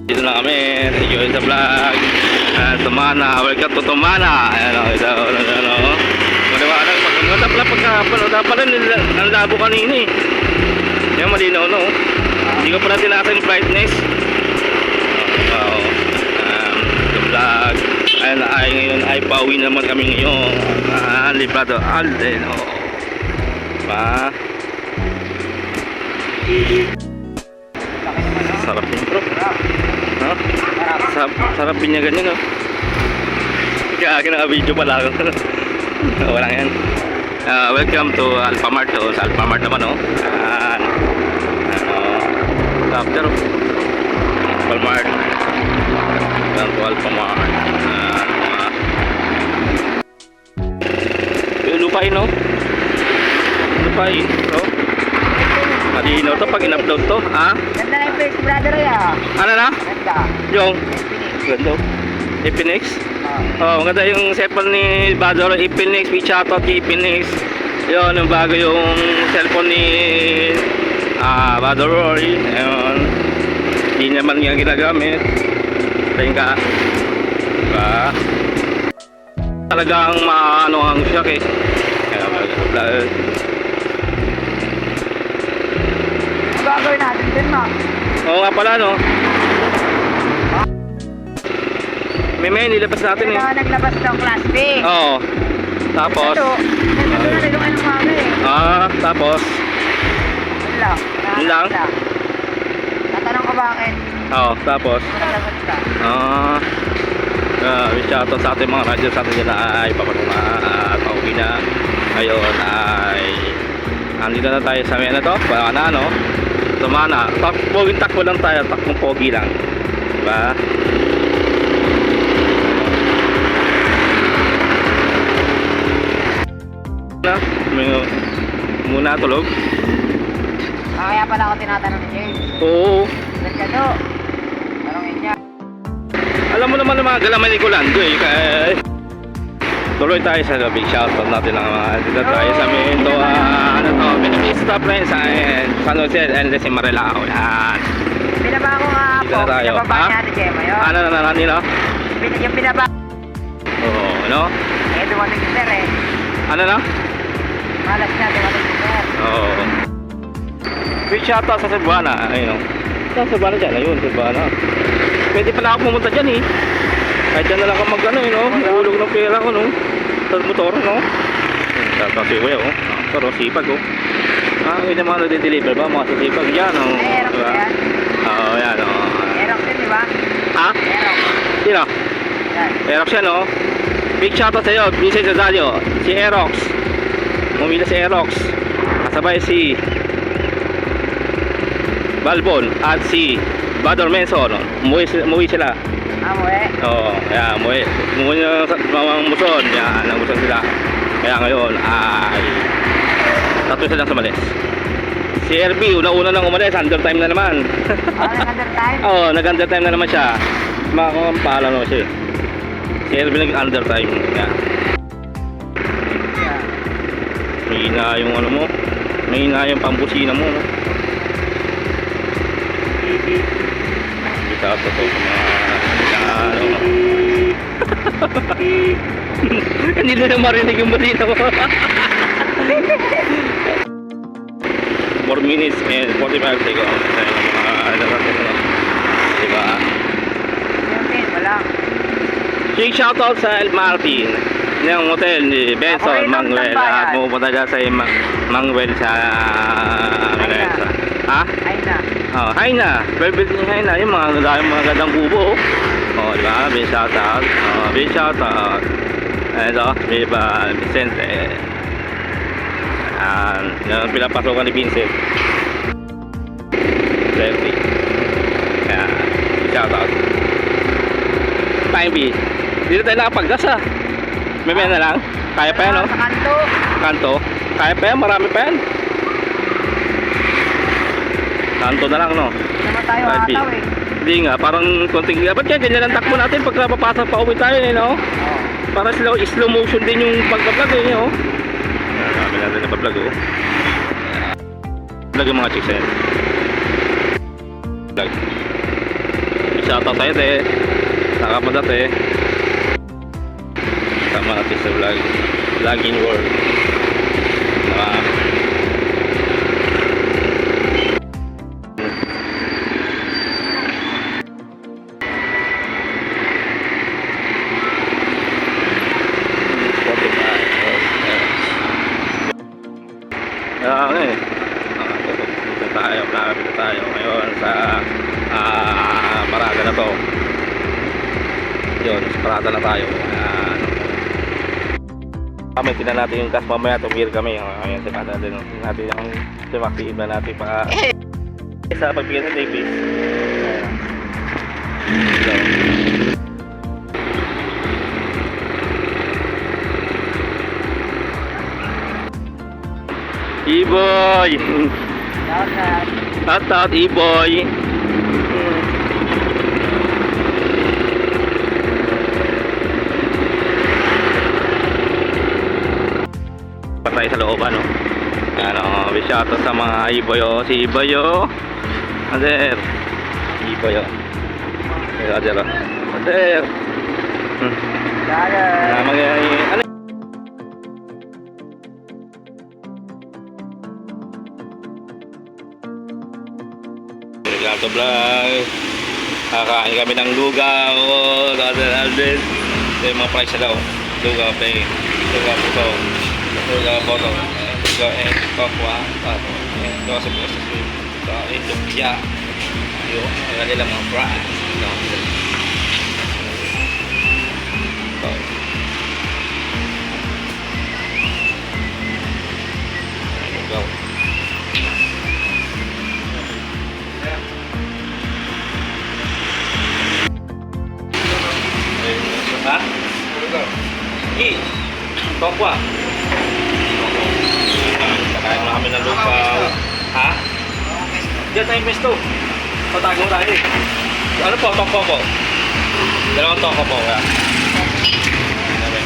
Dito na kami, thank you sa vlog. Tumana, welcome to Tumana. Ayan o, ito, ano. Maliwanag, maganda pala pagkapanood pala nalabo kanina eh. Yan, malinaw no. Hindi ko pa natin natin brightness. Wow. The vlog. Ayan, ngayon ay pauwi naman kami ngayon. Librado Alden. Pa. Sarap yun bro. No? Sarap niya ganyan no. Kaya kinaka-video pala ako. Walang yan. Welcome to Alphamart to. Sa Alphamart naman no. After Alphamart. Welcome to Alphamart. Lupain no. Lupain no. Malinaw to pag in-upload to, ha? Ganda na yung face, brother, ya. Ano na? Ganda. Yung? Ganda. Ipinix? Oh, maganda yung cellphone ni Bador, Ipinix, Pichato, Ipinix. Yun, yung bago yung cellphone ni Bador Rory. Ayun. Hindi naman nga ginagamit. Tingka. Diba? Talagang maano ang siya eh. Gagawin natin din, ma. Oo nga pala, no? May nilabas natin eh. Kaya naglabas ng class B. Oo. Tapos? Ito na nilungan ng mami eh. Tapos? Wala. Yun lang? Tatanong ko bakit. Oo, tapos? Naglabas ka. Shoutout sa ating mga radyo sa atin dyan ay papatuna at pauwi na. Ngayon ay andito na tayo sa na to. Baka na, no? Tumana, takbo lang tayo, takbong pogi lang. Diba? Na, muna tulog. Kaya pala ako tinatanong ni James. Oo. Ba't ka do? Tanongin niya. Alam mo naman ng mga galamay ni Colando eh. Kaya tuloy tayo sa gabi. Shoutout natin ang mga dito tayo sa Mendo. Ano to? Benefista Friends and San Jose and Desi Marilao. Yan. Binaba ko nga po. Dito na tayo. Binaba niya ni Gemma yun. Ano na nila? Yung binaba. Oo. Ano? Eh, dumating si Sir eh. Ano na? Malas niya, dumating si Sir. Oo. Big shoutout sa Cebuana. Ayun o. Sa Cebuana dyan. Ayun, Cebuana. Pwede pala ako pumunta dyan eh. Kahit dyan na lang ako mag-ano eh, no? Nahulog ng pera ko, no? Sa motor, no? Shoutout si Kuya, oh. Pero sipag, oh. Yun yung mga nade-deliver ba? Mga sasipag yan, oh. Aerox Diba? yan. Oo, yan, oh. Aerox yun, di ba? Ha? Aerox. Sino? Yan. Aerox yan, oh. Big shoutout sa iyo, Vincent Rosario. Si Aerox. Umila si Aerox. Kasabay si Balbon at si Bador Menson. Umuwi sila. Amoy. Oo, kaya umuwi na sa mga muson. Yan, namuson sila. Kaya ngayon ay tatlo silang sumalis. Si RB, una-una nang umalis, undertime na naman. Nag-under time? Oo, nag-undertime na naman siya. Makapahala naman siya. Si RB nag-undertime. Yan. Mahina yung ano mo. Mahina yung pambusina mo, no? Kita sa to mga ano. Hindi na marinig yung balita mo. 4 minutes and 45 seconds. Tayo ng mga natin, no? Diba? Yung wala. Big shoutout sa El Martin ng hotel ni Benson Manuel at pupunta dyan sa Manuel sa Manesa. Ha? Ay na. Oh, hi na. Velvet ni hi na. Yung mga gandang kubo. Oh, diba? Big shoutout. Oh, big shoutout. Ito, Viva Vicente. Yung pinapasokan ni Vincent. Lefty. Ayan. Big shoutout. Time B. Dito tayo nakapagdas ah. May na lang. Kaya pa yan, no? Sa kanto. Kanto. Kaya pa yan. Marami pa yan. Kanto na lang, no? Naman tayo Time B. ataw eh. Hindi nga. Parang konting... Ba't kaya ganyan ang takbo natin pag napapasok pa uwi tayo, eh, no? Oo. Para slow motion din yung pagbablog, eh, no? Marami natin na pag-vlog, oh. Vlog yung mga chicks, eh. Vlog. shoutout sa'yo, te. Nakapunta, te. Sama natin sa vlog. Vlogging world. Diba? Dito tayo ngayon sa parada na to. Yun, sa parada na tayo. Kamitin na natin yung gas mamaya, tumir kami. Ayan, si Pata din. Natin yung sumaktiin na natin pa sa pagbigyan sa Davis. E-boy! Shout out, E-boy! Patay sa loob, ano? Ano, shout out sa mga E-boy, oh. Si E-boy, oh. Ader! E-boy, oh. Ader, oh. Ader! Ano? Gato vlog. Kakain kami ng lugaw. Alden. Ito yung mga price na daw. Lugaw play. Lugaw puto. Lugaw poto. Lugaw kokwa. Ito sa bukas sa sweet. Ito lumpia. Yun. Ang nila mga price. Ito. Lugaw. Ha? Kokwa. Kakain na kami ng lugaw. Ha? Diyan tayo pesto. Patagong tayo eh. Ano po? Toko po. Dalawang toko po. Kaya. Sabi.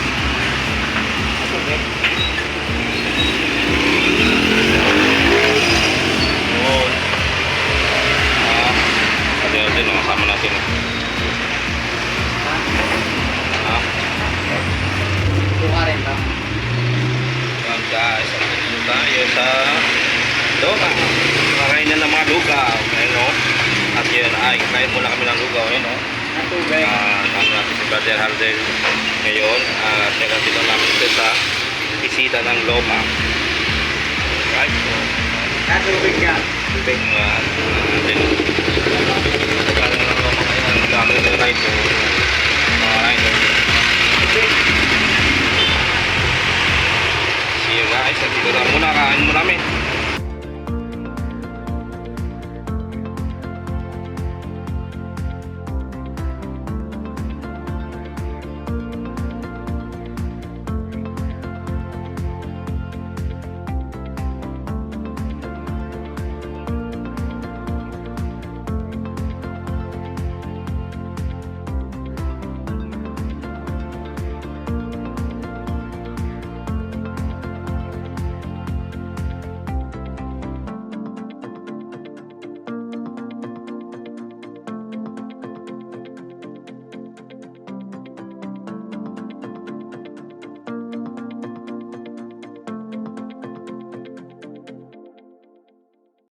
Oo. Pati-pati no. Kasama natin. Buka rin ba? Yan guys, dito tayo sa Doka. Kakain na ng mga lugaw, no? At yun ay, kain muna kami ng lugaw, no? Ang tubig. Kami natin si Brother Hardel ngayon. Teka dito namin ito sa bisita ng Loma. Right? Ang tubig ka. Tubig nga. Kaya ng Loma ngayon, gamit na right. Mga right. See you guys, at dito na muna, kain mo namin.